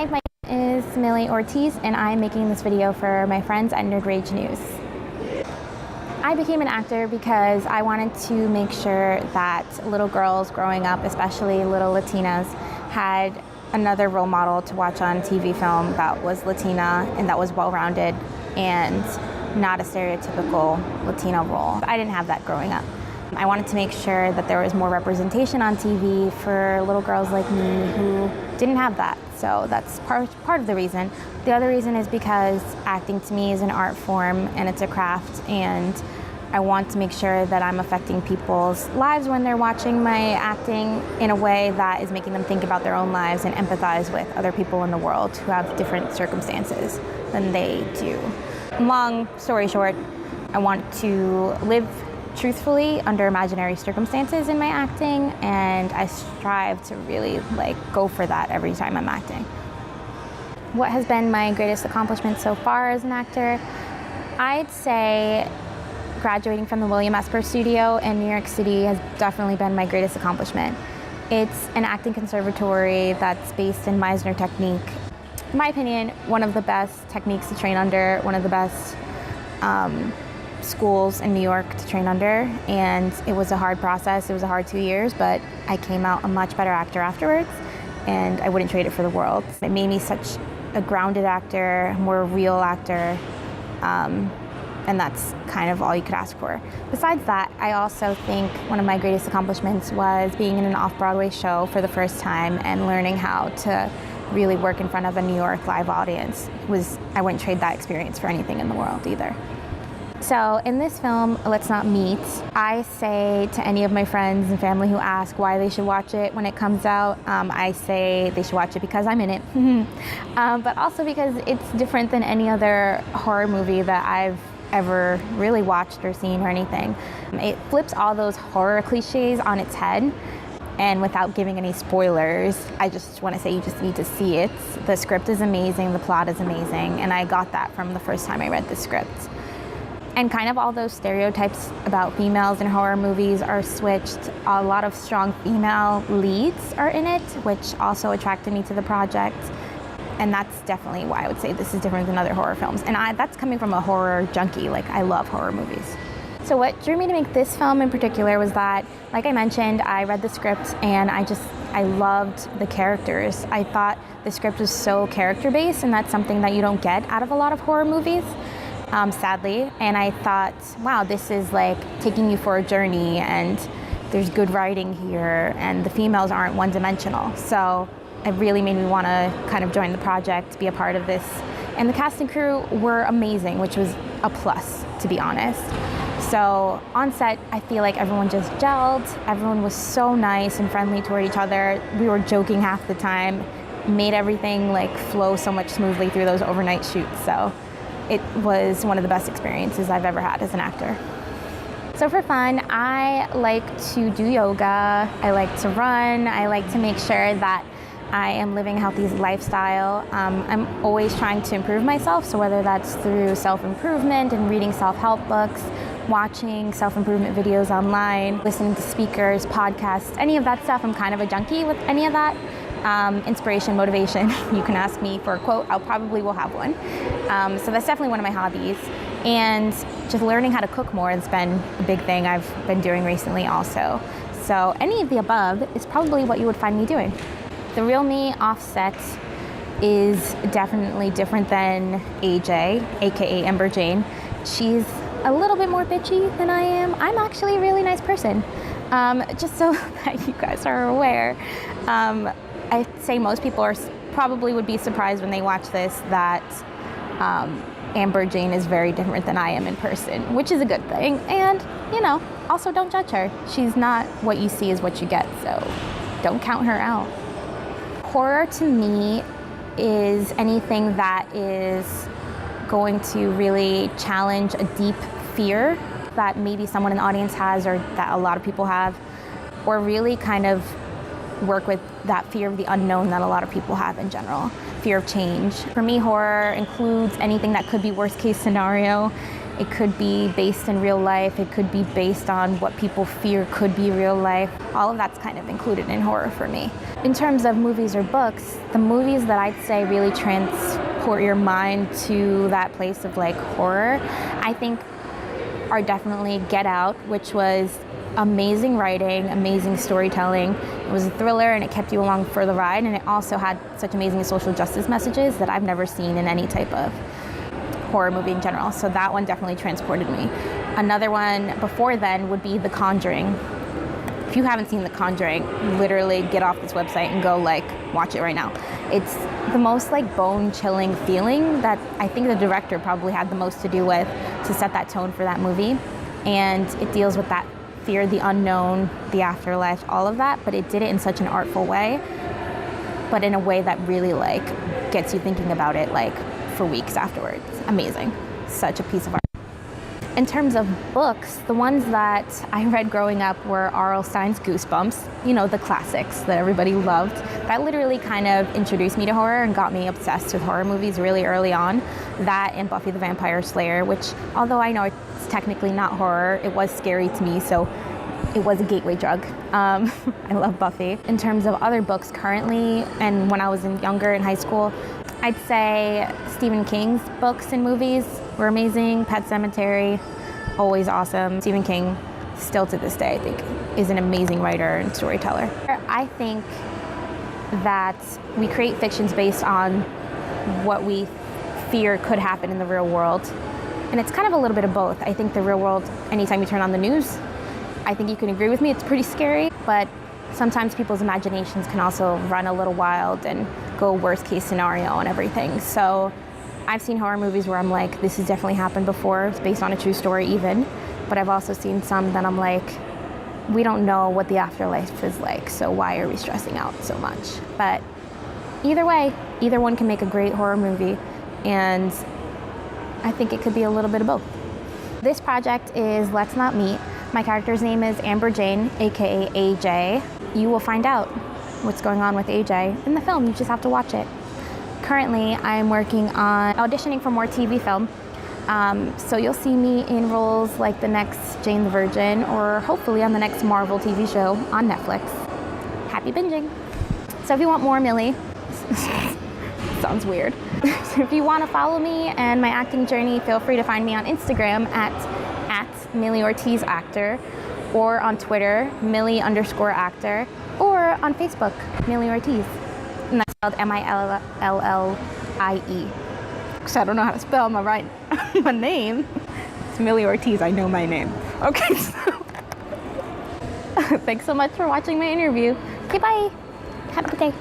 Hi, my name is Millie Ortiz, and I'm making this video for my friends at Nerd Rage News. I became an actor because I wanted to make sure that little girls growing up, especially little Latinas, had another role model to watch on TV film that was Latina and that was well-rounded and not a stereotypical Latina role. I didn't have that growing up. I wanted to make sure that there was more representation on TV for little girls like me who didn't have that. So that's part of the reason. The other reason is because acting to me is an art form and it's a craft, and I want to make sure that I'm affecting people's lives when they're watching my acting in a way that is making them think about their own lives and empathize with other people in the world who have different circumstances than they do. Long story short, I want to live truthfully under imaginary circumstances in my acting, and I strive to really go for that every time I'm acting. What has been my greatest accomplishment so far as an actor? I'd say graduating from the William Esper Studio in New York City has definitely been my greatest accomplishment. It's an acting conservatory that's based in Meisner technique. In my opinion, one of the best techniques to train under, one of the best schools in New York to train under, and it was a hard process. It was a hard 2 years, but I came out a much better actor afterwards, and I wouldn't trade it for the world. It made me such a grounded actor, more real actor, and that's kind of all you could ask for. Besides that, I also think one of my greatest accomplishments was being in an off-Broadway show for the first time and learning how to really work in front of a New York live audience. I wouldn't trade that experience for anything in the world either. So in this film, Let's Not Meet, I say to any of my friends and family who ask why they should watch it when it comes out, I say they should watch it because I'm in it, but also because it's different than any other horror movie that I've ever really watched or seen or anything. It flips all those horror cliches on its head, and without giving any spoilers, I just want to say you just need to see it. The script is amazing, the plot is amazing, and I got that from the first time I read the script. And kind of all those stereotypes about females in horror movies are switched. A lot of strong female leads are in it, which also attracted me to the project. And that's definitely why I would say this is different than other horror films. And that's coming from a horror junkie. I love horror movies. So what drew me to make this film in particular was that, like I mentioned, I read the script and I loved the characters. I thought the script was so character-based, and that's something that you don't get out of a lot of horror movies. Sadly, and I thought, wow, this is taking you for a journey, and there's good writing here, and the females aren't one-dimensional. So it really made me want to kind of join the project, be a part of this. And the cast and crew were amazing, which was a plus, to be honest. So on set, I feel like everyone just gelled. Everyone was so nice and friendly toward each other. We were joking half the time, made everything flow so much smoothly through those overnight shoots. So it was one of the best experiences I've ever had as an actor. So for fun, I like to do yoga, I like to run, I like to make sure that I am living a healthy lifestyle. I'm always trying to improve myself, so whether that's through self-improvement and reading self-help books, watching self-improvement videos online, listening to speakers, podcasts, any of that stuff. I'm kind of a junkie with any of that. Inspiration, motivation. You can ask me for a quote, I probably will have one. So that's definitely one of my hobbies. And just learning how to cook more has been a big thing I've been doing recently also. So any of the above is probably what you would find me doing. The real me offset is definitely different than AJ, aka Ember Jane. She's a little bit more bitchy than I am. I'm actually a really nice person. Just so that you guys are aware. I'd say most people probably would be surprised when they watch this that Amber Jane is very different than I am in person, which is a good thing. And, also don't judge her. She's not what you see is what you get, so don't count her out. Horror to me is anything that is going to really challenge a deep fear that maybe someone in the audience has, or that a lot of people have, or really kind of work with that fear of the unknown that a lot of people have in general, fear of change. For me, horror includes anything that could be worst case scenario. It could be based in real life. It could be based on what people fear could be real life. All of that's kind of included in horror for me. In terms of movies or books, the movies that I'd say really transport your mind to that place of like horror, I think are definitely Get Out, which was amazing writing, amazing storytelling. It was a thriller and it kept you along for the ride, and it also had such amazing social justice messages that I've never seen in any type of horror movie in general. So that one definitely transported me. Another one before then would be The Conjuring. If you haven't seen The Conjuring, literally get off this website and go like watch it right now. It's the most like bone-chilling feeling that I think the director probably had the most to do with to set that tone for that movie. And it deals with that fear, the unknown, the afterlife, all of that, but it did it in such an artful way, but in a way that really like gets you thinking about it like for weeks afterwards. Amazing. Such a piece of art. In terms of books, the ones that I read growing up were R.L. Stein's Goosebumps, you know, the classics that everybody loved. That literally kind of introduced me to horror and got me obsessed with horror movies really early on. That and Buffy the Vampire Slayer, which although I know it's technically not horror, it was scary to me, so it was a gateway drug. I love Buffy. In terms of other books currently, and when I was younger in high school, I'd say Stephen King's books and movies were amazing. Pet Sematary, always awesome. Stephen King, still to this day, I think, is an amazing writer and storyteller. I think that we create fictions based on what we fear could happen in the real world. And it's kind of a little bit of both. I think the real world, anytime you turn on the news, I think you can agree with me, it's pretty scary, but sometimes people's imaginations can also run a little wild and go worst case scenario and everything. So I've seen horror movies where I'm like, this has definitely happened before. It's based on a true story even. But I've also seen some that I'm like, we don't know what the afterlife is like, so why are we stressing out so much? But either way, either one can make a great horror movie. And I think it could be a little bit of both. This project is Let's Not Meet. My character's name is Amber Jane, aka AJ. You will find out what's going on with AJ in the film. You just have to watch it. Currently, I'm working on auditioning for more TV film. So you'll see me in roles like the next Jane the Virgin, or hopefully on the next Marvel TV show on Netflix. Happy binging. So if you want more Millie, sounds weird. So if you want to follow me and my acting journey, feel free to find me on Instagram at Millie Ortiz Actor, or on Twitter, Millie_actor, or on Facebook, Millie Ortiz. And that's spelled Millie. Because I don't know how to spell my name. It's Millie Ortiz, I know my name. Okay, so thanks so much for watching my interview. Okay, bye. Have a good day.